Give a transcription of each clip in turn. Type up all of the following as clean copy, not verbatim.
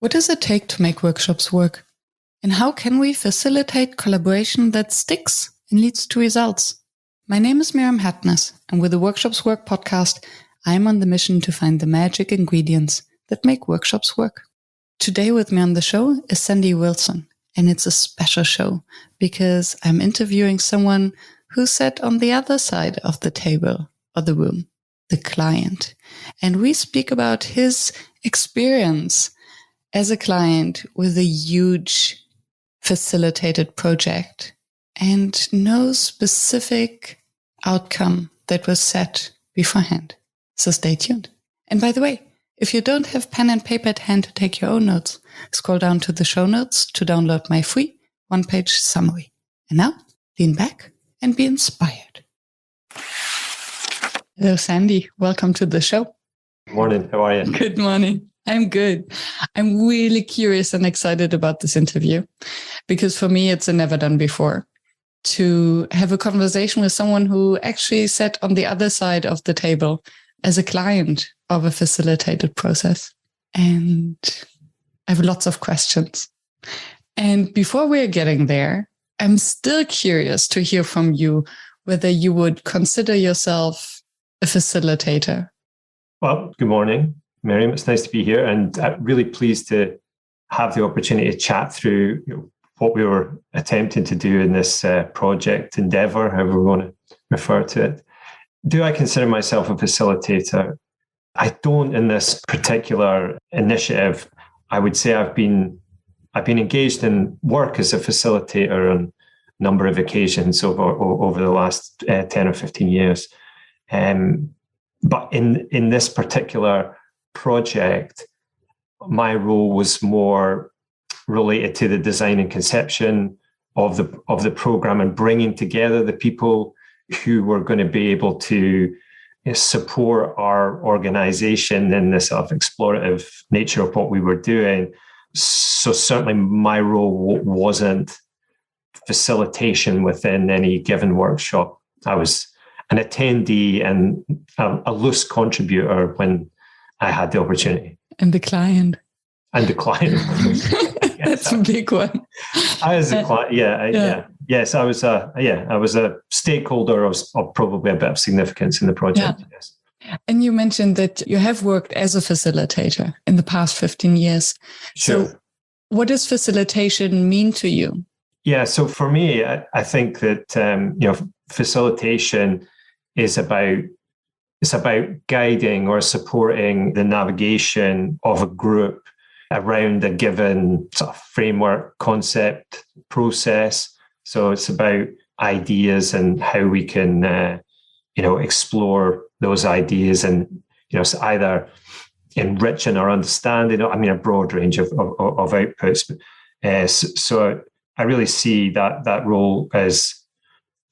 What does it take to make workshops work? And how can we facilitate collaboration that sticks and leads to results? My name is Miriam Hartness, and with the Workshops Work podcast, I am on the mission to find the magic ingredients that make workshops work. Today with me on the show is Sandy Wilson, and it's a special show because I'm interviewing someone who sat on the other side of the table or the room, the client. And we speak about his experience as a client with a huge facilitated project and no specific outcome that was set beforehand. So stay tuned. And by the way, if you don't have pen and paper at hand to take your own notes, scroll down to the show notes to download my free one-page summary. And now, lean back and be inspired. Hello, Sandy. Welcome to the show. Good morning. How are you? Good morning. I'm good. I'm really curious and excited about this interview because for me, it's a never done before to have a conversation with someone who actually sat on the other side of the table as a client of a facilitated process. And I have lots of questions. And before we're getting there, I'm still curious to hear from you whether you would consider yourself a facilitator. Well, good morning, Miriam. It's nice to be here, and I'm really pleased to have the opportunity to chat through what we were attempting to do in this project endeavor, however we want to refer to it. Do I consider myself a facilitator? I don't in this particular initiative. I would say I've been engaged in work as a facilitator on a number of occasions over the last 10 or 15 years. But in this particular project, my role was more related to the design and conception of the program and bringing together the people who were going to be able to support our organization in the sort of explorative nature of what we were doing. So certainly my role wasn't facilitation within any given workshop. I was an attendee and a loose contributor when I had the opportunity. And the client. That's a big one. I was a client, Yes, I was a stakeholder of probably a bit of significance in the project. Yeah. Yes. And you mentioned that you have worked as a facilitator in the past 15 years. Sure. So what does facilitation mean to you? Yeah, so for me, I think that facilitation is about guiding or supporting the navigation of a group around a given sort of framework, concept, process. So it's about ideas and how we can, explore those ideas and, so either enriching our understanding. A broad range of outputs. So I really see that role as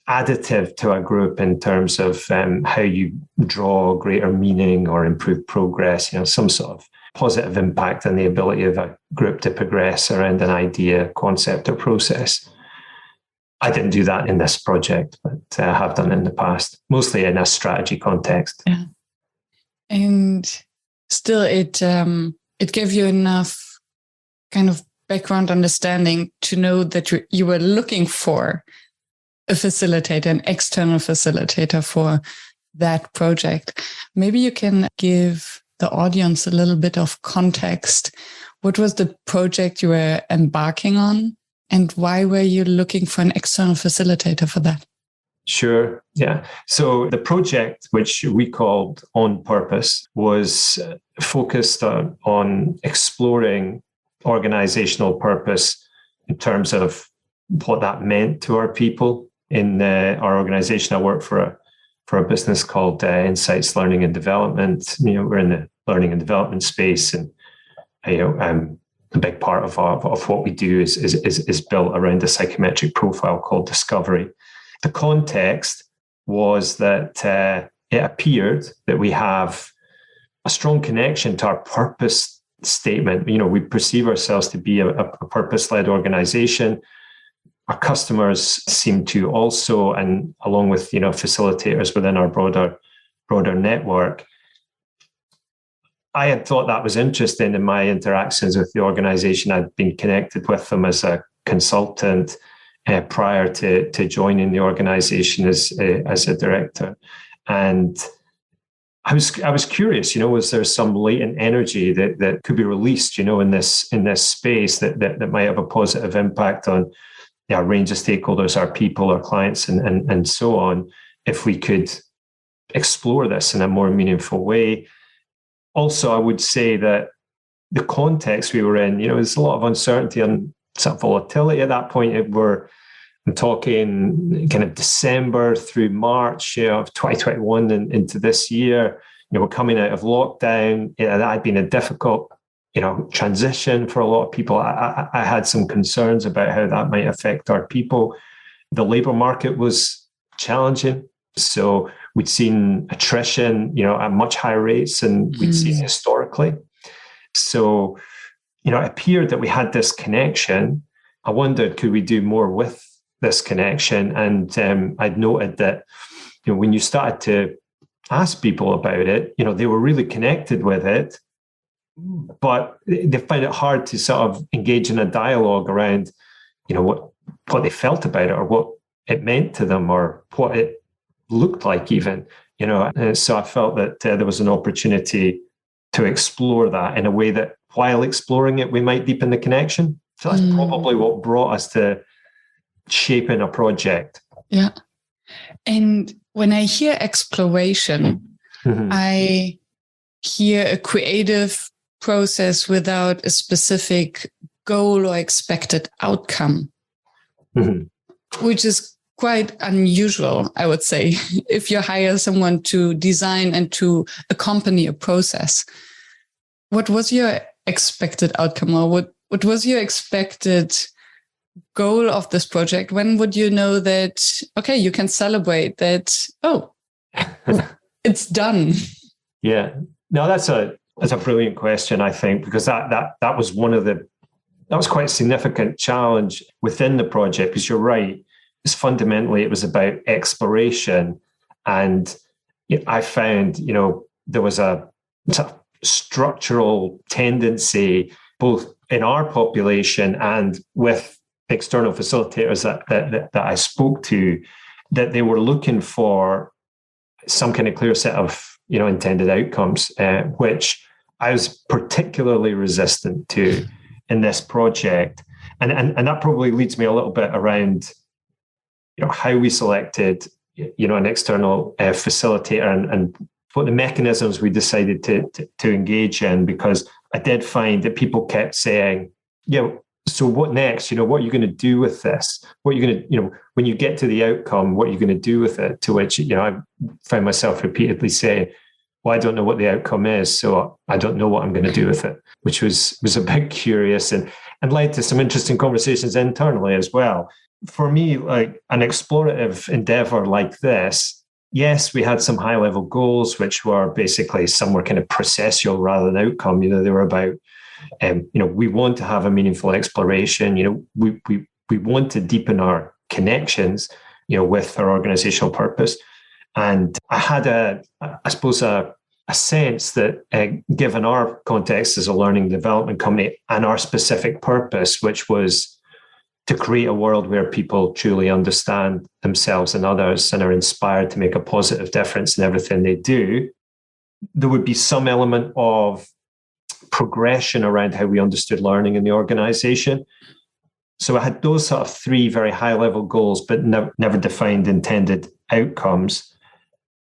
additive to a group in terms of how you draw greater meaning or improve progress, some sort of positive impact on the ability of a group to progress around an idea, concept, or process. I didn't do that in this project, but I have done it in the past, mostly in a strategy context. Yeah. And still, it gave you enough kind of background understanding to know that you were looking for a facilitator, an external facilitator for that project. Maybe you can give the audience a little bit of context. What was the project you were embarking on, and why were you looking for an external facilitator for that? Sure. Yeah. So the project, which we called On Purpose, was focused on exploring organizational purpose in terms of what that meant to our people. In our organization, I work for a business called Insights Learning and Development. We're in the learning and development space, and a big part of what we do is built around a psychometric profile called Discovery. The context was that it appeared that we have a strong connection to our purpose statement. We perceive ourselves to be a purpose-led organization. Our customers seem to also, and along with facilitators within our broader network, I had thought that was interesting in my interactions with the organization. I'd been connected with them as a consultant prior to joining the organization as a director. And I was curious, was there some latent energy that could be released, in this space that might have a positive impact on a range of stakeholders, our people, our clients, and so on, if we could explore this in a more meaningful way. Also, I would say that the context we were in, there's a lot of uncertainty and some volatility at that point. I'm talking kind of December through March of 2021 and into this year. We're coming out of lockdown. That had been a difficult, transition for a lot of people. I had some concerns about how that might affect our people. The labour market was challenging. So we'd seen attrition, at much higher rates than we'd seen historically. So, it appeared that we had this connection. I wondered, could we do more with this connection? And I'd noted that, when you started to ask people about it, they were really connected with it, but they find it hard to sort of engage in a dialogue around, what they felt about it or what it meant to them or what it looked like even, And so I felt that there was an opportunity to explore that in a way that while exploring it, we might deepen the connection. So that's probably what brought us to shaping a project. Yeah. And when I hear exploration, I hear a creative process without a specific goal or expected outcome, which is quite unusual, I would say, if you hire someone to design and to accompany a process. What was your expected outcome, or what was your expected goal of this project? When would you know that, okay, you can celebrate that, it's done? Yeah. No, that's a brilliant question, I think, because that was that was quite a significant challenge within the project, because you're right. It was about exploration. And I found, there was a sort of structural tendency, both in our population and with external facilitators that I spoke to, that they were looking for some kind of clear set of, intended outcomes, which I was particularly resistant to in this project. And that probably leads me a little bit around how we selected, an external facilitator and what the mechanisms we decided to engage in, because I did find that people kept saying, so what next? What are you going to do with this? What are you going to, when you get to the outcome, what are you going to do with it? To which, I found myself repeatedly saying, well, I don't know what the outcome is, so I don't know what I'm going to do with it, which was a bit curious and led to some interesting conversations internally as well. For me, like an explorative endeavor like this, yes, we had some high level goals, which were basically some were kind of processual rather than outcome. They were about, we want to have a meaningful exploration. We want to deepen our connections, with our organizational purpose. And I had a sense that given our context as a learning development company and our specific purpose, which was to create a world where people truly understand themselves and others and are inspired to make a positive difference in everything they do, there would be some element of progression around how we understood learning in the organization. So I had those sort of three very high level goals, but never defined intended outcomes.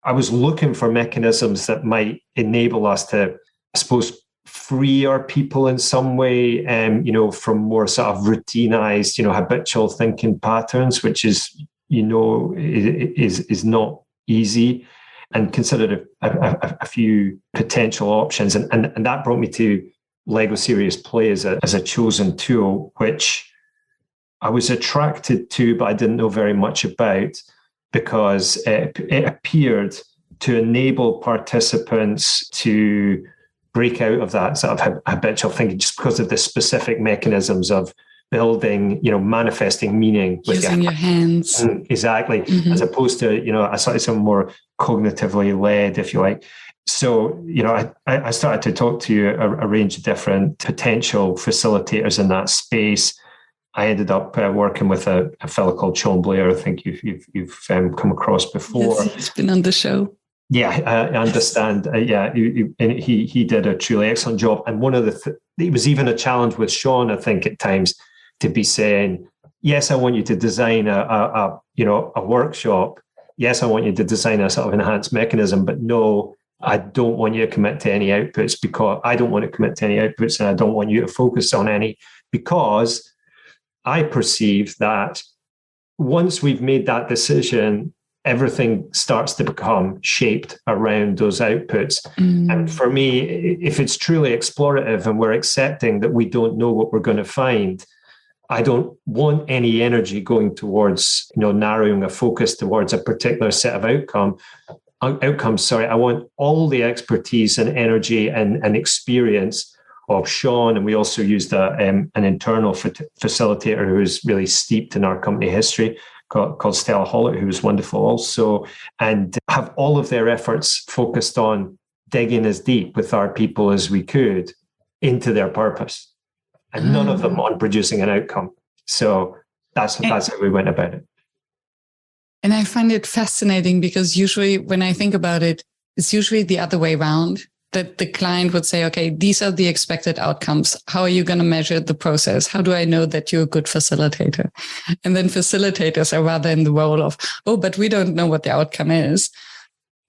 I was looking for mechanisms that might enable us to, I suppose, free our people in some way, from more sort of routinized, habitual thinking patterns, which is, is not easy, and considered a few potential options. And that brought me to Lego Serious Play as a chosen tool, which I was attracted to, but I didn't know very much about, because it appeared to enable participants to break out of that sort of habitual thinking, just because of the specific mechanisms of building, manifesting meaning with using your hands. Exactly. As opposed to, a slightly some more cognitively led, if you like, So, I started to talk to a range of different potential facilitators in that space. I ended up working with a fellow called Sean Blair. I think you've come across before. Yes, he's been on the show. Yeah, I understand. He did a truly excellent job. And one of it was even a challenge with Sean, I think, at times, to be saying, yes, I want you to design a workshop. Yes, I want you to design a sort of enhanced mechanism, but no, I don't want you to commit to any outputs, because I don't want to commit to any outputs, and I don't want you to focus on any, because I perceive that once we've made that decision, everything starts to become shaped around those outputs. And for me, if it's truly explorative and we're accepting that we don't know what we're going to find, I don't want any energy going towards, narrowing a focus towards a particular set of outcomes. I want all the expertise and energy and experience of Sean. And we also used an internal facilitator who is really steeped in our company history, called Stella Hollett, who was wonderful also, and have all of their efforts focused on digging as deep with our people as we could into their purpose, and none of them on producing an outcome. So that's how we went about it. And I find it fascinating, because usually when I think about it, it's usually the other way around, that the client would say, okay, these are the expected outcomes. How are you going to measure the process? How do I know that you're a good facilitator? And then facilitators are rather in the role of, oh, but we don't know what the outcome is.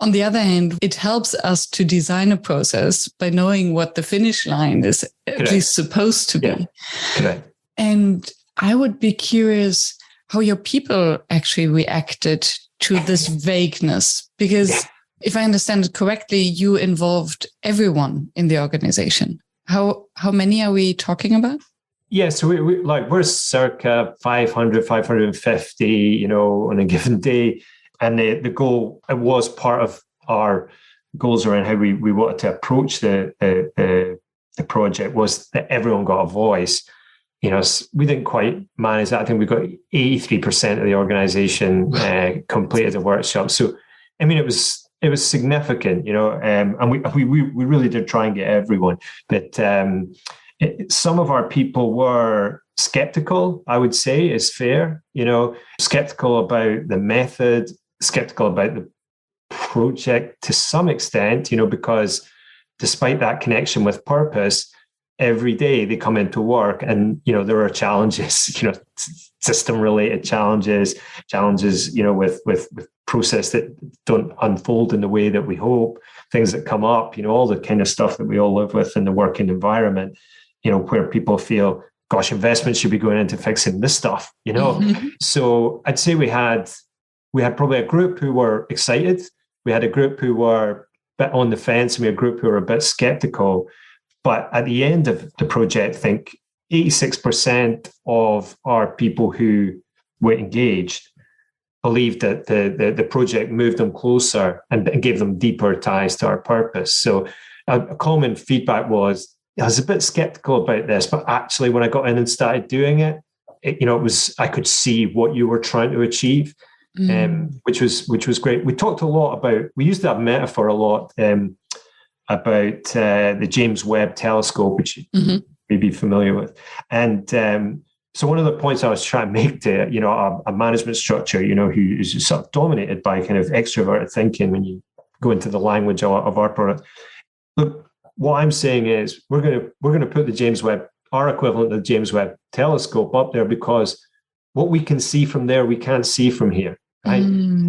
On the other hand, it helps us to design a process by knowing what the finish line is at least supposed to be. Yeah. Correct. And I would be curious how your people actually reacted to this vagueness, because if I understand it correctly, you involved everyone in the organization. How many are we talking about? Yeah, so we're circa 500, 550, on a given day. And the goal, it was part of our goals around how we wanted to approach the project, was that everyone got a voice. We didn't quite manage that. I think we got 83% of the organization completed the workshop. So, I mean, it was significant, and we really did try and get everyone. But some of our people were skeptical, I would say, is fair. Skeptical about the method, skeptical about the project to some extent, because despite that connection with purpose, every day they come into work and, there are challenges, system related challenges, with process that don't unfold in the way that we hope, things that come up, all the kind of stuff that we all live with in the working environment, where people feel, gosh, investment should be going into fixing this stuff, Mm-hmm. So I'd say we had probably a group who were excited. We had a group who were a bit on the fence, and we had a group who were a bit skeptical. But at the end of the project, I think 86% of our people who were engaged believed that the project moved them closer and gave them deeper ties to our purpose. So a common feedback was, I was a bit skeptical about this, but actually when I got in and started doing it, I could see what you were trying to achieve, which was great. We talked a lot about, we used that metaphor a lot, about the James Webb Telescope, which you may be familiar with. And so one of the points I was trying to make to, a management structure, who is sort of dominated by kind of extroverted thinking when you go into the language of our product. Look, what I'm saying is we're going to put the James Webb, our equivalent of the James Webb Telescope, up there, because what we can see from there, we can't see from here. Right?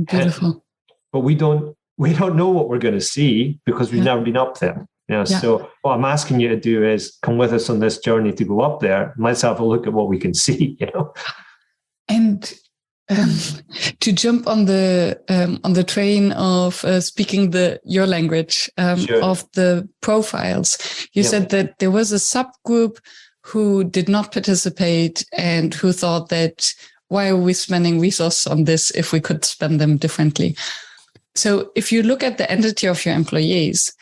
Beautiful. But we don't know what we're going to see because we've never been up there. So what I'm asking you to do is come with us on this journey to go up there, and let's have a look at what we can see. And to jump on the train of speaking your language, Sure. of the profiles, you said that there was a subgroup who did not participate and who thought that, why are we spending resources on this if we could spend them differently? So if you look at the entity of your employees,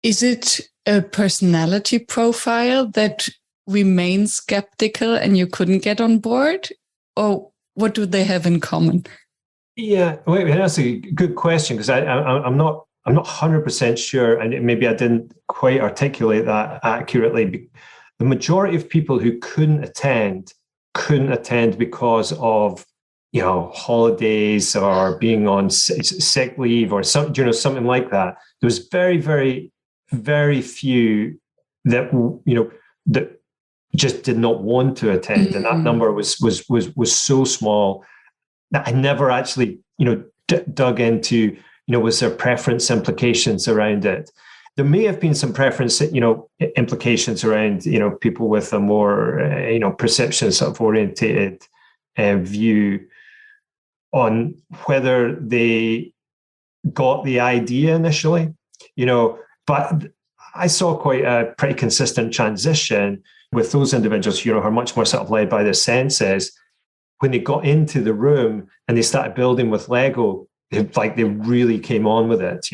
is it a personality profile that remains skeptical and you couldn't get on board? Or what do they have in common? Yeah, wait, that's a good question, because I'm not I'm not 100% sure, and maybe I didn't quite articulate that accurately. The majority of people who couldn't attend because of, holidays or being on sick leave or something like that. There was very, very, very few that that just did not want to attend, and that number was so small that I never actually dug into was there preference implications around it. There may have been some preference implications around people with a more perception sort of orientated view on whether they got the idea initially, but I saw quite a pretty consistent transition with those individuals who are much more sort of led by their senses. When they got into the room and they started building with Lego, they really came on with it.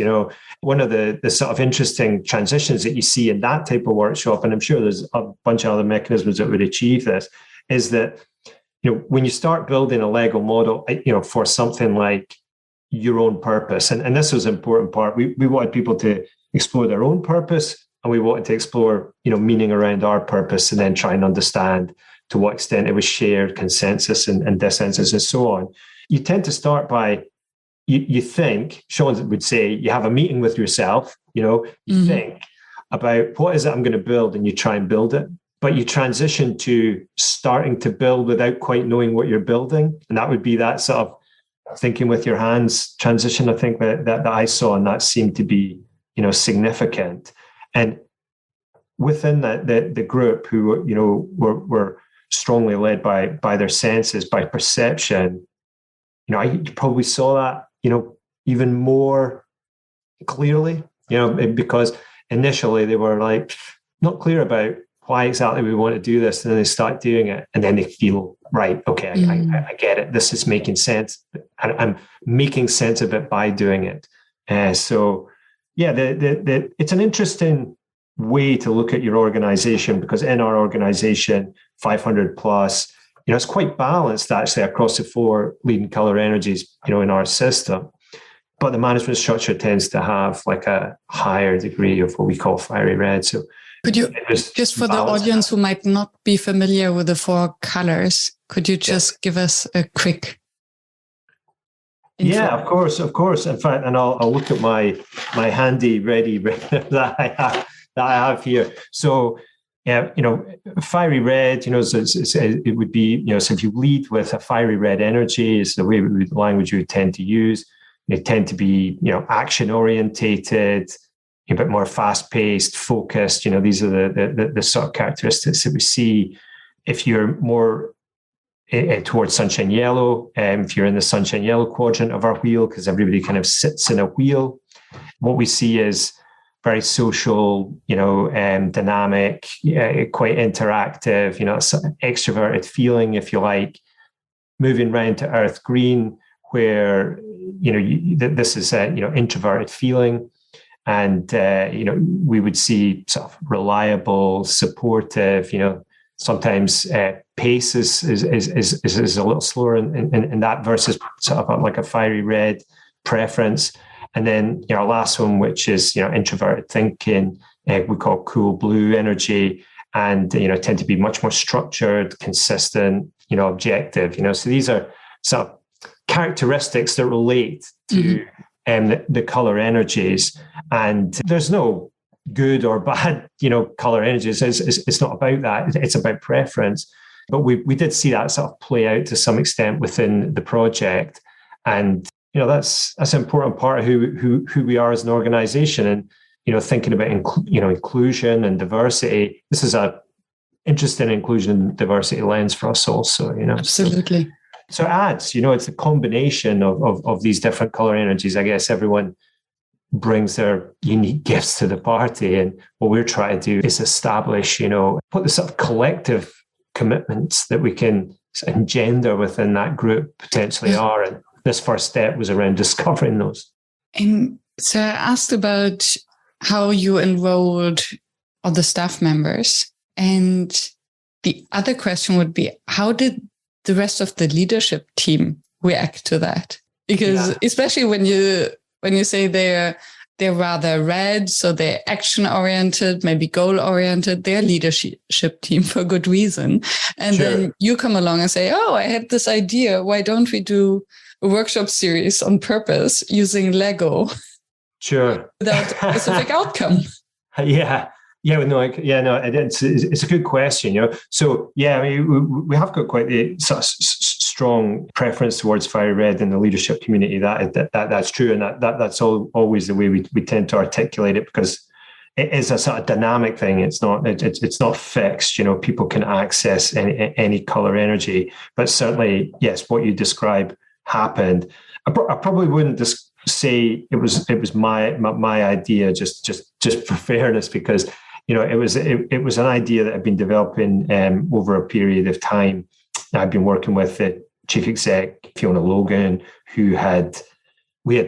One of the sort of interesting transitions that you see in that type of workshop, and I'm sure there's a bunch of other mechanisms that would achieve this, is that when you start building a Lego model, for something like your own purpose, and this was an important part. We wanted people to explore their own purpose, and we wanted to explore meaning around our purpose, and then try and understand to what extent it was shared, consensus and dissensus and so on. You tend to start by you think, Sean would say, you have a meeting with yourself, you think about what is it I'm going to build, and you try and build it. But you transition to starting to build without quite knowing what you're building. And that would be that sort of thinking with your hands transition, I think, that I saw, and that seemed to be, significant. And within the group who, were strongly led by their senses, by perception, I probably saw that, even more clearly, because initially they were not clear about why exactly we want to do this. And then they start doing it, and then they feel, right, okay, I get it. This is making sense. I'm making sense of it by doing it. So yeah, it's an interesting way to look at your organization, because in our organization, 500 plus, it's quite balanced actually across the 4 leading color energies, in our system. But the management structure tends to have a higher degree of what we call fiery red. So could you, just for the audience who might not be familiar with the 4 colors, could you just give us a quick intro? Yeah, of course. In fact, and I'll look at my handy ready that I have here. So, fiery red, it would be, so if you lead with a fiery red energy, is the language you would tend to use. They tend to be, action orientated, a bit more fast paced, focused. These are the sort of characteristics that we see. If you're more towards sunshine yellow, if you're in the sunshine yellow quadrant of our wheel, because everybody kind of sits in a wheel, what we see is very social, dynamic, quite interactive, extroverted feeling, if you like, moving round to earth green, where, this is a, introverted feeling. And, we would see sort of reliable, supportive, sometimes pace is a little slower in that versus sort of like a fiery red preference. And then, our last one, which is, introverted thinking, we call cool blue energy, and, tend to be much more structured, consistent, objective, so these are sort of characteristics that relate to the color energies. And there's no good or bad, color energies. It's not about that. It's about preference. But we did see that sort of play out to some extent within the project. And, that's an important part of who we are as an organization. And, thinking about, inclusion and diversity, this is a interesting inclusion and diversity lens for us also, Absolutely. So it adds, it's a combination of these different color energies. I guess everyone brings their unique gifts to the party. And what we're trying to do is establish, what the sort of collective commitments that we can engender within that group potentially are. And this first step was around discovering those. And so I asked about how you enrolled other staff members. And the other question would be, how did the rest of the leadership team react to that? Because especially when you say they're they're rather red, so they're action-oriented, maybe goal-oriented. They're a leadership team for good reason. And then you come along and say, oh, I had this idea. Why don't we do a workshop series on purpose using Lego? Sure. Without a specific outcome. It's a good question, you know. So I mean, we have got quite a sort of strong preference towards fiery red in the leadership community. That's true, and that's always the way we tend to articulate it, because it is a sort of dynamic thing. It's not fixed. You know, people can access any color energy, but certainly, yes, what you describe happened. I probably wouldn't say it was my idea, just for fairness, because you know it was an idea that had been developing over a period of time. I've been working with the chief exec Fiona Logan, we had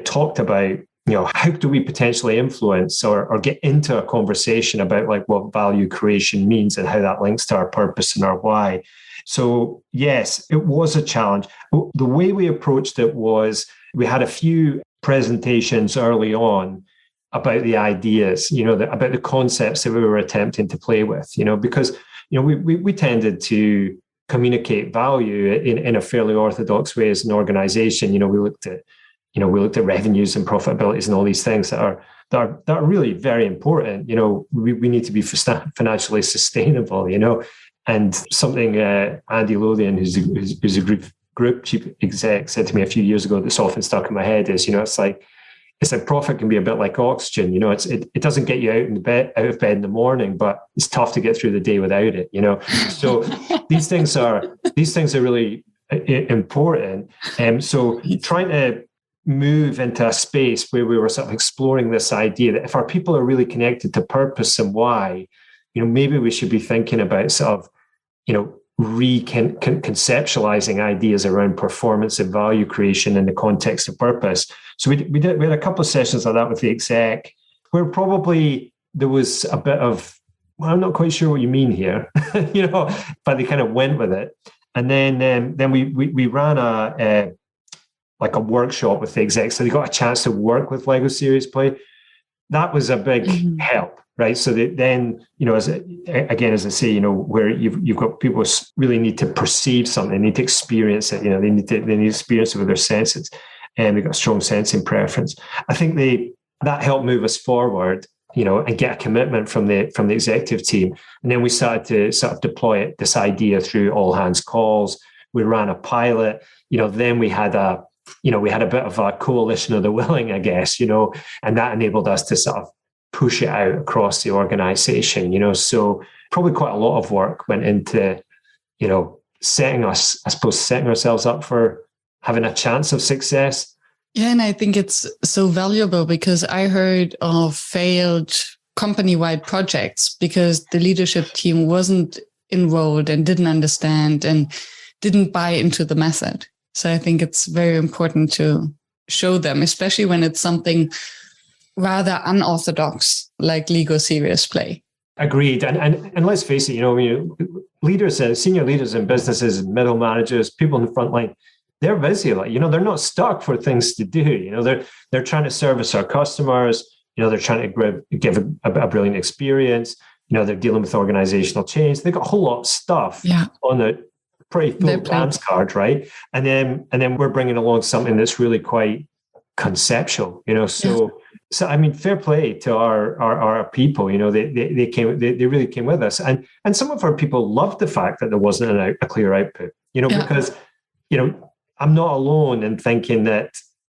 talked about, you know, how do we potentially influence or get into a conversation about like what value creation means and how that links to our purpose and our why. So yes, it was a challenge. The way we approached it was we had a few presentations early on about the ideas, you know, about the concepts that we were attempting to play with, you know, because, you know, we tended to communicate value in a fairly orthodox way as an organization. You know, we looked at revenues and profitabilities and all these things that are really very important. You know, we need to be financially sustainable, you know, and something Andy Lothian, who's a group chief exec, said to me a few years ago that's often stuck in my head is, you know, it's like profit can be a bit like oxygen. You know, it doesn't get you out of bed in the morning, but it's tough to get through the day without it, you know. So these things are really important. So trying to move into a space where we were sort of exploring this idea that if our people are really connected to purpose and why, you know, maybe we should be thinking about sort of, you know, conceptualizing ideas around performance and value creation in the context of purpose. So we had a couple of sessions like that with the exec, where probably there was a bit of, well, I'm not quite sure what you mean here, you know, but they kind of went with it. And then we ran a workshop with the exec, so they got a chance to work with Lego Serious Play. That was a big help. Right. So then, you know, as I say, you know, where you've got people who really need to perceive something, they need to experience it, you know, they need to experience it with their senses, and they've got a strong sensing preference. I think that helped move us forward, you know, and get a commitment from the executive team. And then we started to sort of deploy this idea through all hands calls. We ran a pilot, you know, then we had a bit of a coalition of the willing, I guess, you know, and that enabled us to sort of push it out across the organization, you know. So probably quite a lot of work went into, you know, setting ourselves up for having a chance of success. Yeah, and I think it's so valuable because I heard of failed company-wide projects because the leadership team wasn't enrolled and didn't understand and didn't buy into the method. So I think it's very important to show them, especially when it's something rather unorthodox like Lego Serious Play. Agreed. And let's face it, you know, leaders, senior leaders in businesses, middle managers, people in the front line, they're busy. Like, you know, they're not stuck for things to do. You know, they're trying to service our customers. You know, they're trying to give a brilliant experience. You know, they're dealing with organizational change. They've got a whole lot of stuff on the pretty full dance card, right? And then we're bringing along something that's really quite conceptual. You know, so I mean, fair play to our people. You know, they really came with us, and some of our people loved the fact that there wasn't a clear output. You know, because, you know, I'm not alone in thinking that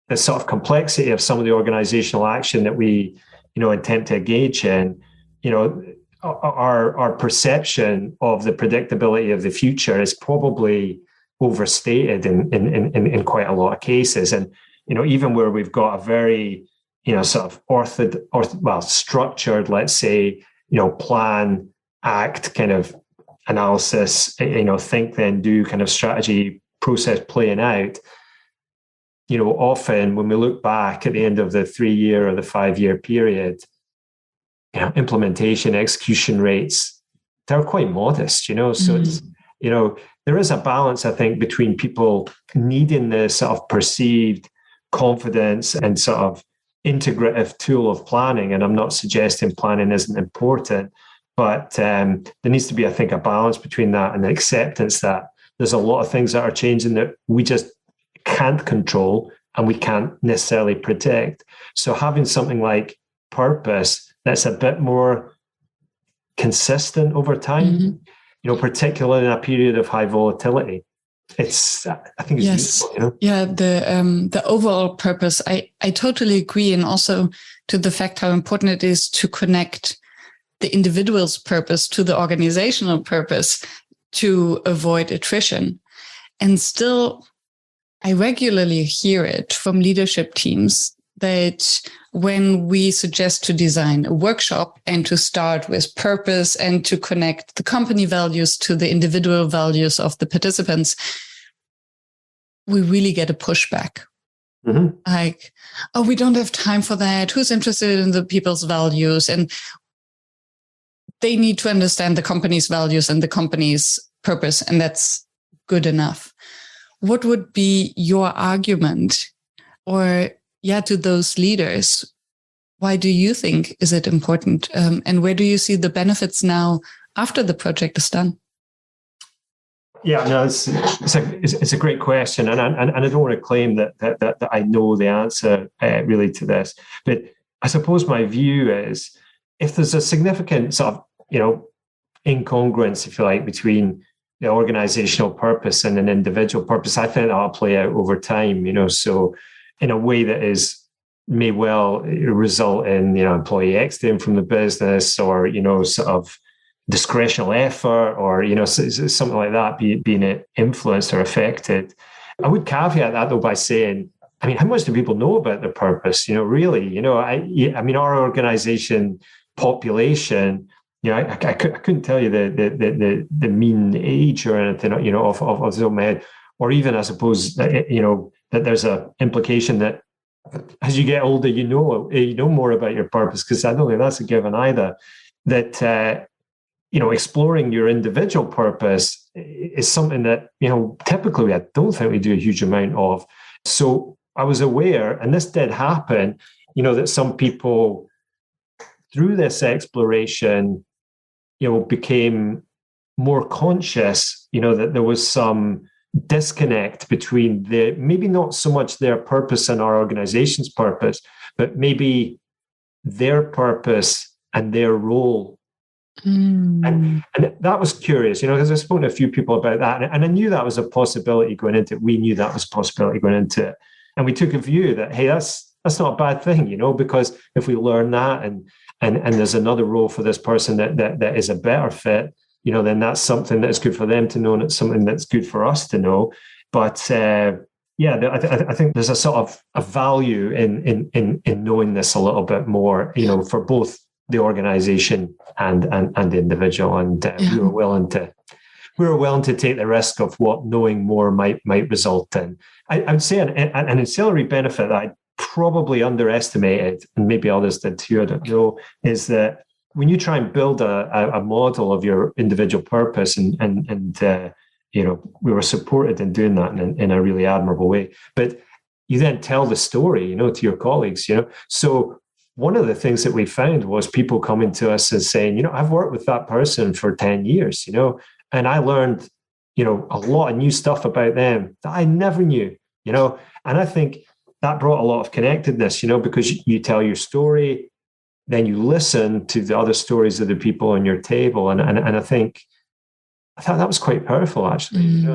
the sort of complexity of some of the organizational action that we, you know, attempt to engage in, you know, our perception of the predictability of the future is probably overstated in quite a lot of cases. And, you know, even where we've got a very, you know, sort of structured, let's say, you know, plan, act kind of analysis, you know, think, then do kind of strategy process playing out, you know, often when we look back at the end of the 3-year or the 5-year period, you know, implementation, execution rates, they're quite modest, you know. So it's, you know, there is a balance, I think, between people needing the sort of perceived confidence and sort of integrative tool of planning. And I'm not suggesting planning isn't important, but there needs to be, I think, a balance between that and the acceptance that there's a lot of things that are changing that we just can't control and we can't necessarily predict. So having something like purpose that's a bit more consistent over time, particularly in a period of high volatility, I think it's useful. Yeah, the overall purpose, I totally agree. And also to the fact how important it is to connect the individual's purpose to the organizational purpose to avoid attrition. And still, I regularly hear it from leadership teams that when we suggest to design a workshop and to start with purpose and to connect the company values to the individual values of the participants, we really get a pushback. Like, oh, we don't have time for that. Who's interested in the people's values? And they need to understand the company's values and the company's purpose, and that's good enough. What would be your argument to those leaders? Why do you think is it important? And where do you see the benefits now after the project is done? Yeah, no, it's a great question, and I don't want to claim that I know the answer really to this, but I suppose my view is if there's a significant sort of incongruence, if you like, between the organizational purpose and an individual purpose, I think that'll play out over time. So in a way that may well result in employee exiting from the business, or sort of discretional effort, or something like that being influenced or affected. I would caveat that though by saying, I mean, how much do people know about their purpose? Really, I mean, our organization population, I couldn't tell you the mean age or anything, off the top of my head, or even I suppose that there's a implication that as you get older, you know more about your purpose, because I don't think that's a given either. That exploring your individual purpose is something that, typically I don't think we do a huge amount of. So I was aware, and this did happen, that some people through this exploration, became more conscious, that there was some disconnect between maybe not so much their purpose and our organization's purpose, but maybe their purpose and their role. And that was curious, because I've spoken to a few people about that, and I knew that was a possibility going into it. We knew that was a possibility going into it, and we took a view that, hey, that's not a bad thing, because if we learn that and there's another role for this person that is a better fit, then that's something that's good for them to know, and it's something that's good for us to know. But I think there's a sort of a value in knowing this a little bit more, for both the organization and the individual, and we were willing to take the risk of what knowing more might result in. I would say an ancillary benefit that I probably underestimated, and maybe others did too, I don't know, is that when you try and build a model of your individual purpose, and we were supported in doing that in a really admirable way, but you then tell the story, to your colleagues, so one of the things that we found was people coming to us and saying, I've worked with that person for 10 years, and I learned, a lot of new stuff about them that I never knew, and I think that brought a lot of connectedness, because you tell your story, then you listen to the other stories of the people on your table. And I thought that was quite powerful, actually.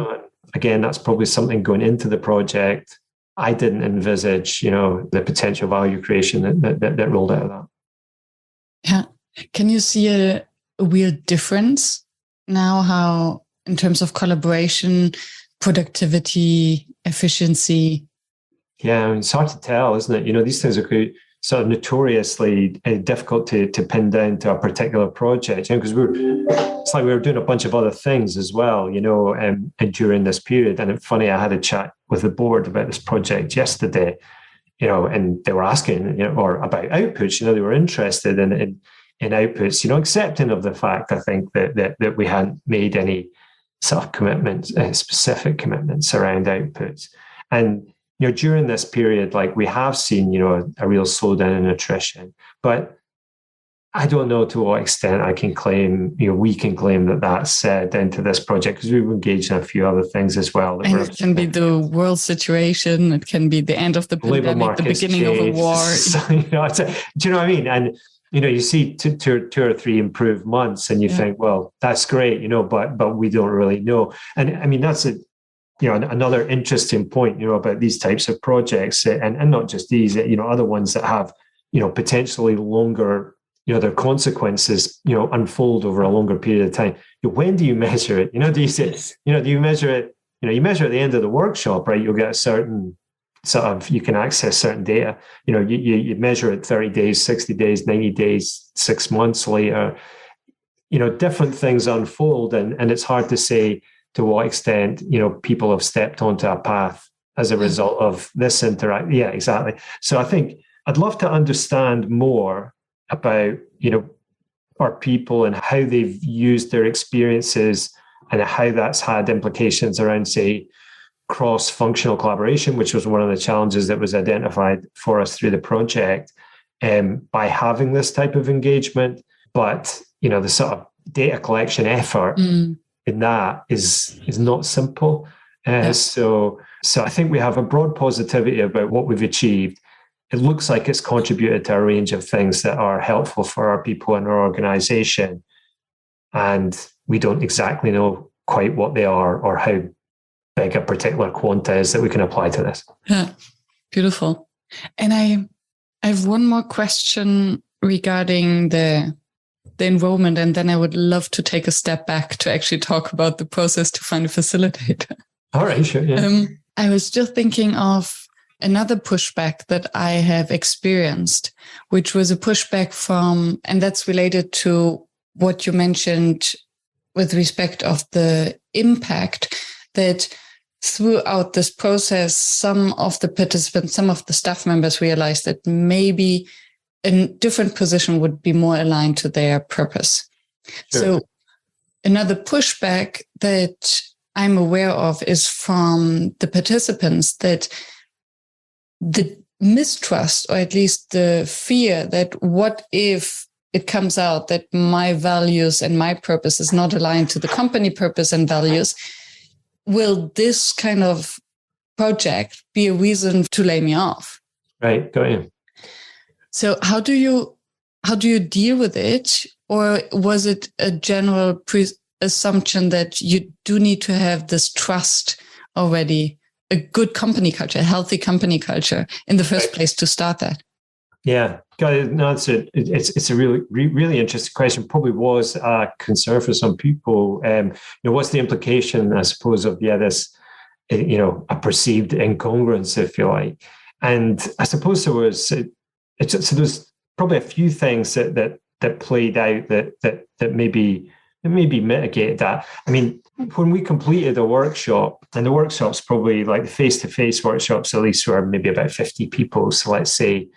Again, that's probably something going into the project I didn't envisage, the potential value creation that rolled out of that. Yeah. Can you see a weird difference now, how in terms of collaboration, productivity, efficiency? Yeah, I mean, it's hard to tell, isn't it? These things are quite sort of notoriously difficult to pin down to a particular project, because it's like we were doing a bunch of other things as well, and during this period. And it's funny, I had a chat with the board about this project yesterday, and they were asking, or about outputs, they were interested in outputs, accepting of the fact, I think, that we hadn't made any sort of commitments, specific commitments around outputs. And during this period, like we have seen, a real slowdown in attrition, but I don't know to what extent I can claim, we can claim that that's down to this project, because we've engaged in a few other things as well. And it can be the world situation. It can be the end of the pandemic, the beginning of a war. So, do you know what I mean? And, you see two or three improved months and you think, well, that's great, but we don't really know. And I mean, that's another interesting point, about these types of projects, and not just these, other ones that have, potentially longer, their consequences, unfold over a longer period of time. When do you measure it? Do you say, do you measure it? You measure at the end of the workshop, right? You'll get a certain sort of, you can access certain data. You measure it 30 days, 60 days, 90 days, 6 months later. Different things unfold, and it's hard to say to what extent, people have stepped onto a path as a result of this interact. Yeah, exactly. So I think I'd love to understand more about, our people and how they've used their experiences and how that's had implications around, say, cross-functional collaboration, which was one of the challenges that was identified for us through the project, by having this type of engagement. But, the sort of data collection effort in that is not simple. So I think we have a broad positivity about what we've achieved. It looks like it's contributed to a range of things that are helpful for our people and our organization. And we don't exactly know quite what they are or how big a particular quanta is that we can apply to this. Yeah, beautiful. And I have one more question regarding the enrollment, and then I would love to take a step back to actually talk about the process to find a facilitator. All right, sure. Yeah. I was just thinking of another pushback that I have experienced, which was a pushback from, and that's related to what you mentioned with respect of the impact, that throughout this process, some of the participants, some of the staff members realized that maybe a different position would be more aligned to their purpose. Sure. So another pushback that I'm aware of is from the participants, that the mistrust, or at least the fear that what if it comes out that my values and my purpose is not aligned to the company purpose and values, will this kind of project be a reason to lay me off? Right, got you. So how do you deal with it? Or was it a general assumption that you do need to have this trust already, a good company culture, a healthy company culture in the first place to start that? Yeah, got it. No, it's a really, really interesting question. Probably was a concern for some people. What's the implication, I suppose, of this, a perceived incongruence, if you like. And I suppose there was, there's probably a few things that played out that maybe mitigated that. I mean, when we completed the workshop, and the workshop's probably like the face-to-face workshops, at least were maybe about 50 people. So let's say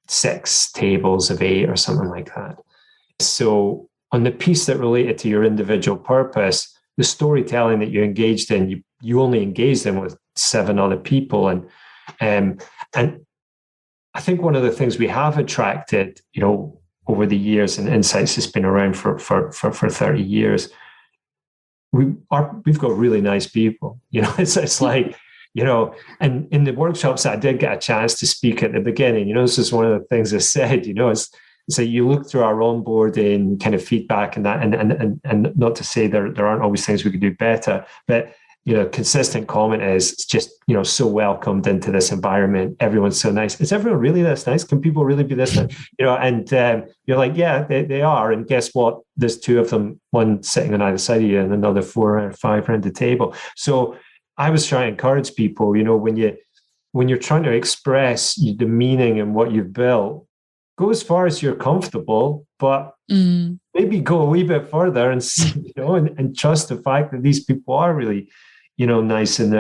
6 tables of 8 or something like that. So on the piece that related to your individual purpose, the storytelling that you engaged in, you only engaged in with 7 other people. And I think one of the things we have attracted, over the years, and Insights has been around for 30 years, we've got really nice people. It's like, and in the workshops I did get a chance to speak at the beginning, this is one of the things I said, it's like you look through our onboarding kind of feedback and that, and not to say there aren't always things we could do better, but consistent comment is it's just, so welcomed into this environment. Everyone's so nice. Is everyone really this nice? Can people really be this nice? And you're like, yeah, they are. And guess what? There's 2 of them, one sitting on either side of you and another 4 or 5 around the table. So I was trying to encourage people, when you're trying to express the meaning in what you've built, go as far as you're comfortable, but maybe go a wee bit further and and trust the fact that these people are really, nice and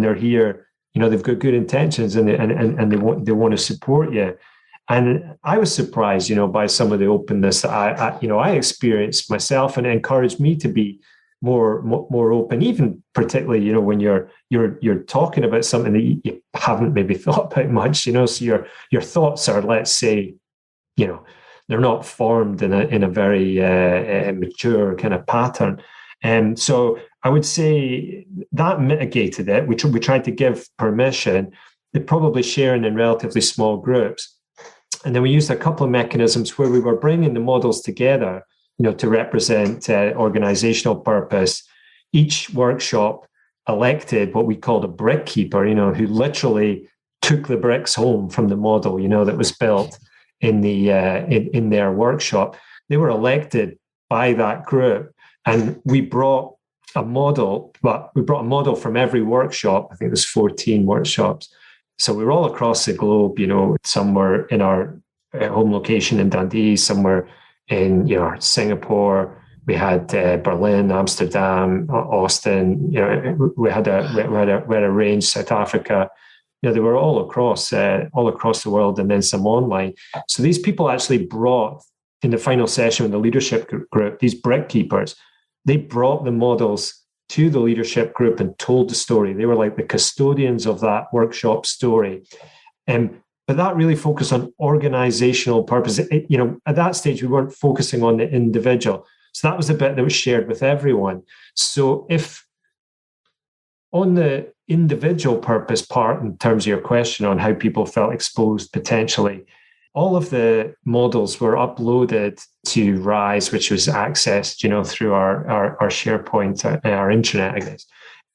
they're here. They've got good intentions and they want to support you. And I was surprised, by some of the openness that I experienced myself, and it encouraged me to be more open, even particularly, when you're talking about something that you haven't maybe thought about much, so your thoughts are, let's say, they're not formed in a very mature kind of pattern. And so I would say that mitigated it. We tried to give permission. They're probably sharing in relatively small groups. And then we used a couple of mechanisms where we were bringing the models together, to represent organizational purpose. Each workshop elected what we called a brick keeper, who literally took the bricks home from the model, that was built in in their workshop. They were elected by that group, and we brought a model. But we brought a model from every workshop. I think there's 14 workshops. So we were all across the globe. Somewhere in our home location in Dundee, somewhere in Singapore. We had Berlin, Amsterdam, Austin. We had a range, South Africa. They were all across the world, and then some online. So these people actually brought, in the final session with the leadership group, these brick keepers, they brought the models to the leadership group and told the story. They were like the custodians of that workshop story. But that really focused on organizational purpose. At that stage, we weren't focusing on the individual. So that was the bit that was shared with everyone. So if on the individual purpose part, in terms of your question on how people felt exposed potentially, all of the models were uploaded to Rise, which was accessed, through our SharePoint, our intranet, I guess.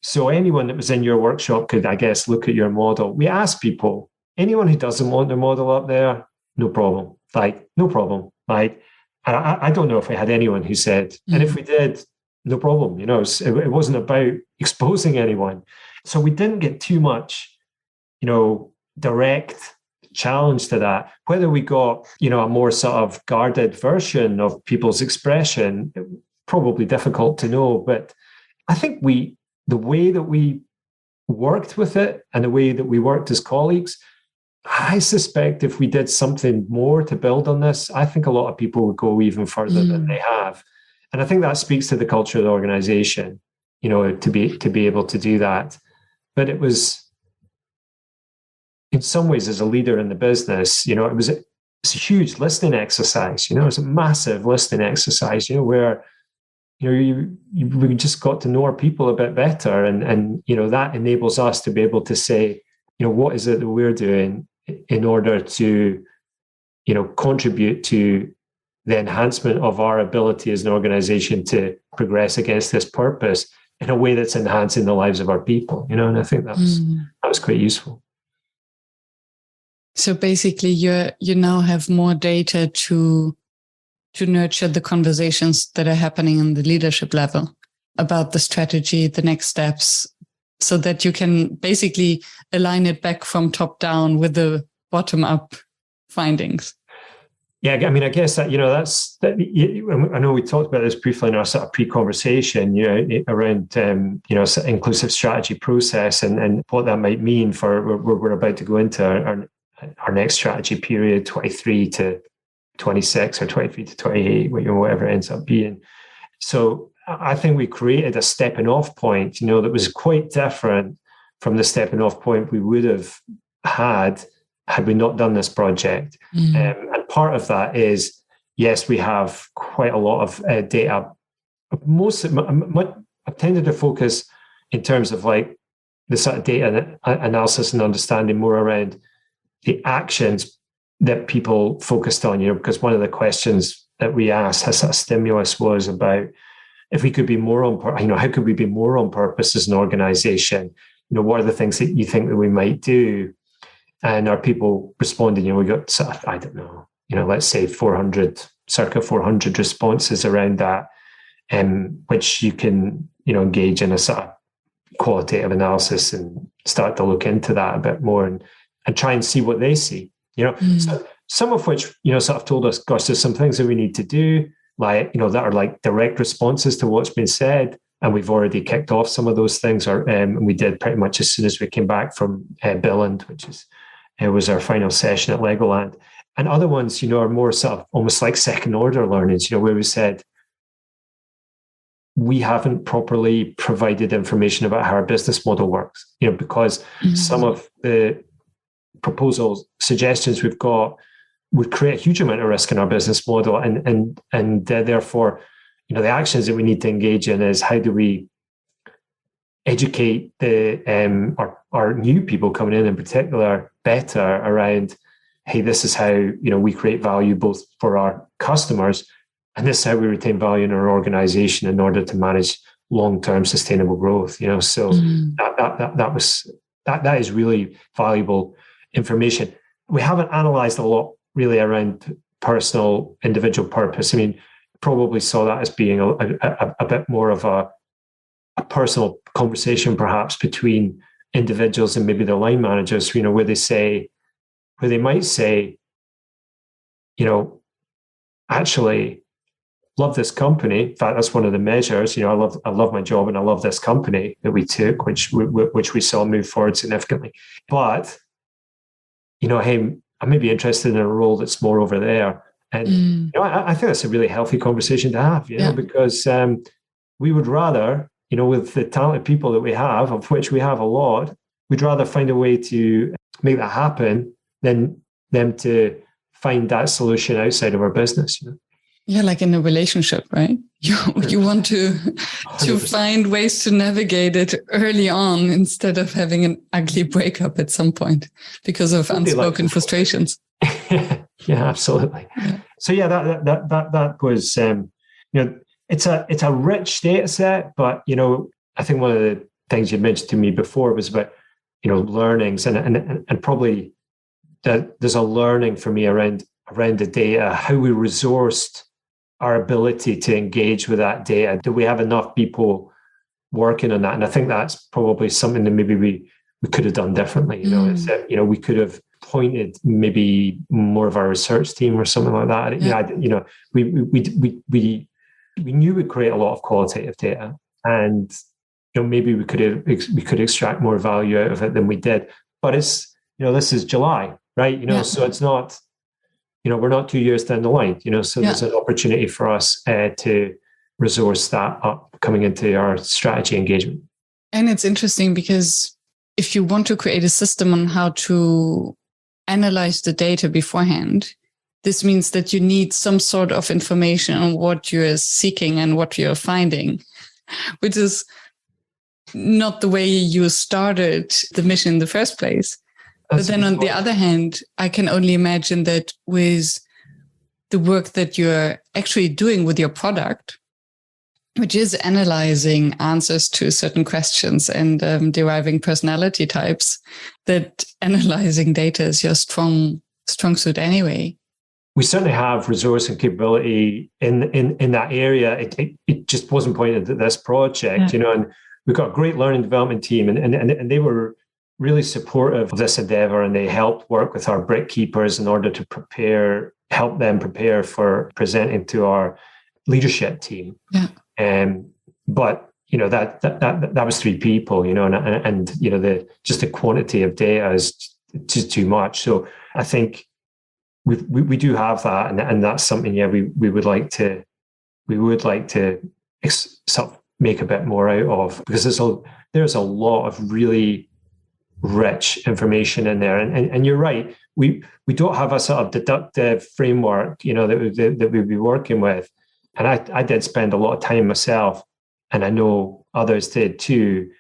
So anyone that was in your workshop could, I guess, look at your model. We asked people, anyone who doesn't want their model up there, no problem. No problem. I don't know if we had anyone who said, and if we did, no problem. It wasn't about exposing anyone. So we didn't get too much, direct challenge to that. Whether we got, a more sort of guarded version of people's expression, probably difficult to know. But I think the way that we worked with it and the way that we worked as colleagues, I suspect if we did something more to build on this, I think a lot of people would go even further than they have. And I think that speaks to the culture of the organization, to be able to do that. But it was, in some ways, as a leader in the business, it's a huge listening exercise. It was a massive listening exercise, where we just got to know our people a bit better, and that enables us to be able to say, what is it that we're doing in order to, contribute to the enhancement of our ability as an organization to progress against this purpose in a way that's enhancing the lives of our people, and I think that was quite useful. So basically you now have more data to nurture the conversations that are happening in the leadership level about the strategy, the next steps, so that you can basically align it back from top down with the bottom up findings. Yeah, I mean, I guess that, I know we talked about this briefly in our sort of pre-conversation, around, sort of inclusive strategy process and what that might mean for, we're about to go into our next strategy period, 23 to 26 or 23 to 28, whatever it ends up being. So I think we created a stepping off point, that was quite different from the stepping off point we would have had we not done this project. And part of that is, yes, we have quite a lot of data. I've tended to focus in terms of like the sort of data analysis and understanding more around the actions that people focused on, because one of the questions that we asked as a stimulus was about if we could be more on, how could we be more on purpose as an organization? What are the things that you think that we might do? And are people responding? We got sort of, I don't know, let's say circa 400 responses around that, which you can, engage in a sort of qualitative analysis and start to look into that a bit more and try and see what they see. So some of which, sort of told us, gosh, there's some things that we need to do, like, that are like direct responses to what's been said. And we've already kicked off some of those things, and we did pretty much as soon as we came back from Billund, which was our final session at Legoland. And other ones, are more sort of almost like second order learnings, where we said, we haven't properly provided information about how our business model works, because some of the proposals, suggestions we've got would create a huge amount of risk in our business model. And therefore, the actions that we need to engage in is how do we educate our new people coming in particular better around, hey, this is how, we create value both for our customers, and this is how we retain value in our organization in order to manage long-term sustainable growth. So that is really valuable information. We haven't analyzed a lot really around personal individual purpose. I mean, probably saw that as being a bit more of a personal conversation, perhaps between individuals and maybe their line managers, where they might say, actually love this company. In fact, that's one of the measures. I love my job and I love this company that we took, which we saw move forward significantly. But, hey, I may be interested in a role that's more over there. And I think that's a really healthy conversation to have, because we would rather, with the talented people that we have, of which we have a lot, we'd rather find a way to make that happen than them to find that solution outside of our business. Yeah, like in a relationship, right? You want to 100%. find ways to navigate it early on instead of having an ugly breakup at some point because of unspoken frustrations. Yeah, absolutely. Yeah. So that was it's a rich data set, but I think one of the things you mentioned to me before was about learnings and probably that there's a learning for me around the data, how we resourced our ability to engage with that data. Do we have enough people working on that? And I think that's probably something that maybe we could have done differently. It's that, we could have pointed maybe more of our research team or something like that. Yeah. We knew we'd create a lot of qualitative data, and maybe we could extract more value out of it than we did. But it's this is July, right? So it's not. We're not 2 years down the line, so there's an opportunity for us to resource that up coming into our strategy engagement. And it's interesting because if you want to create a system on how to analyze the data beforehand, this means that you need some sort of information on what you're seeking and what you're finding, which is not the way you started the mission in the first place. But then on the other hand, I can only imagine that with the work that you're actually doing with your product, which is analyzing answers to certain questions and deriving personality types, that analyzing data is your strong suit anyway. We certainly have resource and capability in that area. It just wasn't pointed at this project, and we've got a great learning development team, and they were really supportive of this endeavor, and they helped work with our brick keepers in order to help them prepare for presenting to our leadership team. Yeah. But that was 3 people, and the quantity of data is just too much. So I think we do have that, and that's something we would like to sort of make a bit more out of, because there's a lot of really rich information in there, and you're right, we don't have a sort of deductive framework that we'd be working with, and I did spend a lot of time myself, and I know others did too,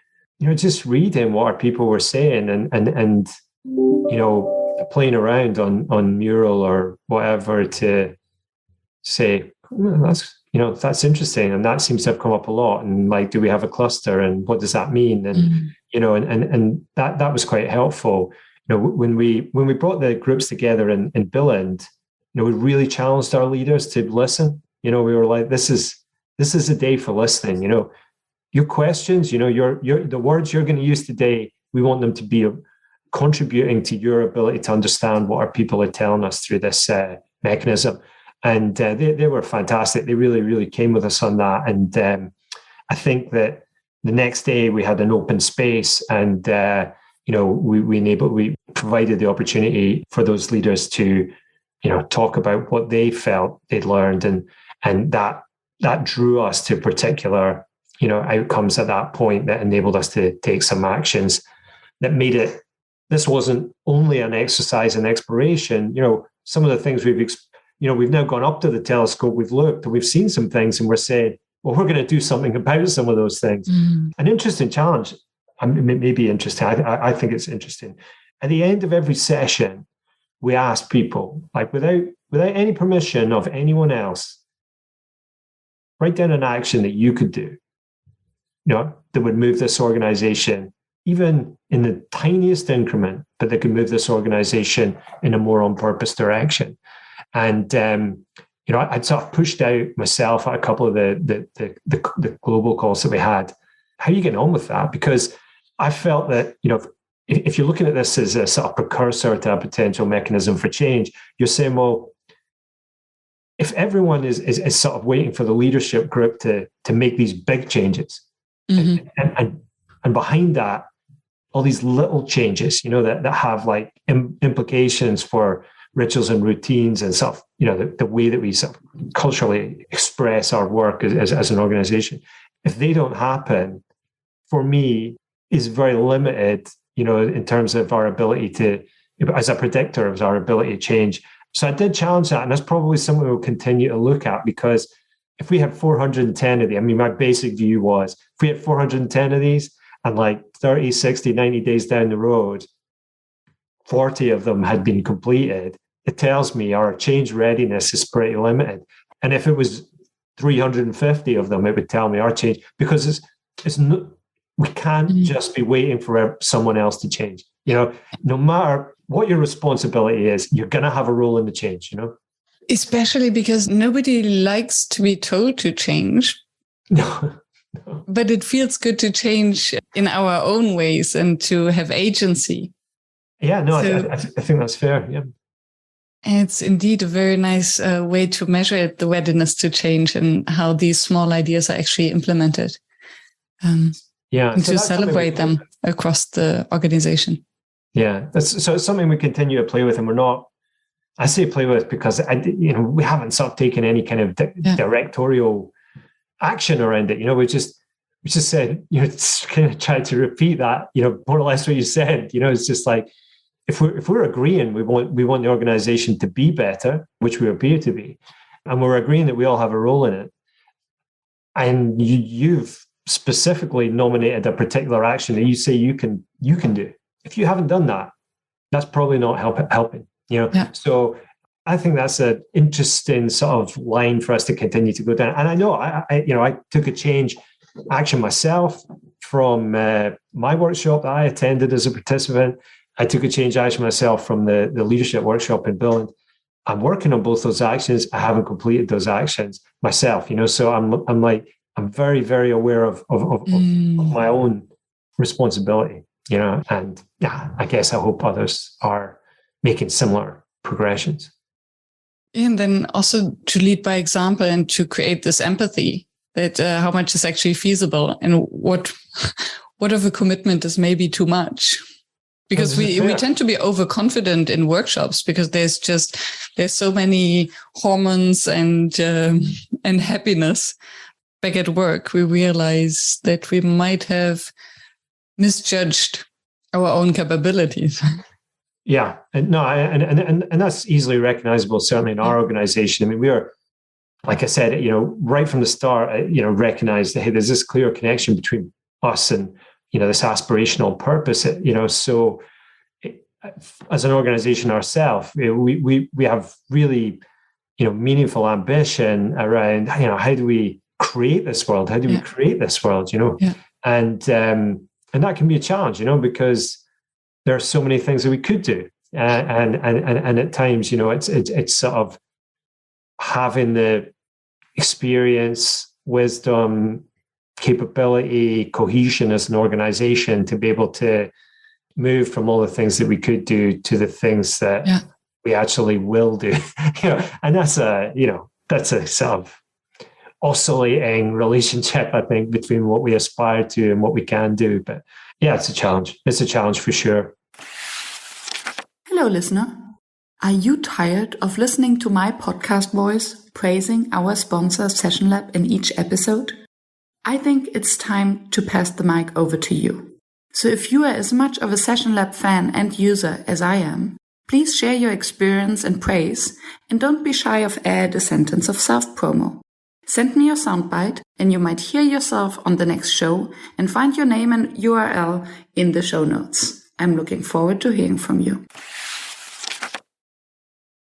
just reading what our people were saying and playing around on Mural or whatever to say, that's interesting, and that seems to have come up a lot, and like, do we have a cluster, and what does that mean? And and that was quite helpful. When we brought the groups together in Billund, we really challenged our leaders to listen. We were like, this is a day for listening. Your questions, the words you're going to use today, we want them to be contributing to your ability to understand what our people are telling us through this mechanism. And they were fantastic. They really, really came with us on that. And I think that the next day we had an open space, and we provided the opportunity for those leaders to talk about what they felt they'd learned, and that that drew us to particular, outcomes at that point that enabled us to take some actions that made it. This wasn't only an exercise in exploration. Some of the things we've now gone up to the telescope, we've looked and we've seen some things, and we're saying, well, we're going to do something about some of those things. An interesting challenge. Maybe interesting. I think it's interesting. At the end of every session, we ask people, like without any permission of anyone else, write down an action that you could do, that would move this organization, even in the tiniest increment, but that could move this organization in a more on-purpose direction. And I'd sort of pushed out myself at a couple of the global calls that we had. How are you getting on with that? Because I felt that, if you're looking at this as a sort of precursor to a potential mechanism for change, you're saying, well, if everyone is sort of waiting for the leadership group to make these big changes, and behind that, all these little changes, that have like implications for rituals and routines and stuff, the way that we sort of culturally express our work as an organization, if they don't happen, for me, is very limited, in terms of our ability to, as a predictor of our ability to change. So I did challenge that, and that's probably something we'll continue to look at, because if we had 410 of these, my basic view was, if we had 410 of these and like 30, 60, 90 days down the road, 40 of them had been completed, it tells me our change readiness is pretty limited. And if it was 350 of them, it would tell me our change, because it's not, we can't just be waiting for someone else to change. No matter what your responsibility is, you're going to have a role in the change, Especially because nobody likes to be told to change. No. But it feels good to change in our own ways and to have agency. Yeah, no, so, I think that's fair. Yeah. It's indeed a very nice way to measure it, the readiness to change, and how these small ideas are actually implemented. And to celebrate them across the organization. Yeah, so it's something we continue to play with, and we're not. I say play with because we haven't sort of taken any kind of directorial action around it. We just said, just kind of tried to repeat that, more or less what you said. It's just like, if we're agreeing we want the organization to be better, which we appear to be, and we're agreeing that we all have a role in it, and you've specifically nominated a particular action that you say you can do. If you haven't done that, that's probably not helping. So I think that's an interesting sort of line for us to continue to go down. And I know I took a change action myself from my workshop that I attended as a participant. I took a change action myself from the leadership workshop in Billund. I'm working on both those actions. I haven't completed those actions myself, so I'm very, very aware of my own responsibility, and I guess I hope others are making similar progressions. And then also to lead by example and to create this empathy that how much is actually feasible and what of a commitment is maybe too much. Because we tend to be overconfident in workshops because there's so many hormones and happiness. Back at work, we realize that we might have misjudged our own capabilities. Yeah, and that's easily recognizable, certainly in our organization. We are, like I said, right from the start, recognize that, hey, there's this clear connection between us and, this aspirational purpose, so as an organization ourselves, we have really, meaningful ambition around, how do we create this world? How do we create this world, And that can be a challenge, because there are so many things that we could do. And at times, it's sort of having the experience, wisdom, capability, cohesion as an organization to be able to move from all the things that we could do to the things that we actually will do. And that's a sort of oscillating relationship, I think, between what we aspire to and what we can do. But it's a challenge. It's a challenge for sure. Hello, listener. Are you tired of listening to my podcast voice praising our sponsor Session Lab in each episode, I think it's time to pass the mic over to you. So if you are as much of a Session Lab fan and user as I am, please share your experience and praise, and don't be shy of add a sentence of self-promo. Send me your soundbite, and you might hear yourself on the next show and find your name and URL in the show notes. I'm looking forward to hearing from you.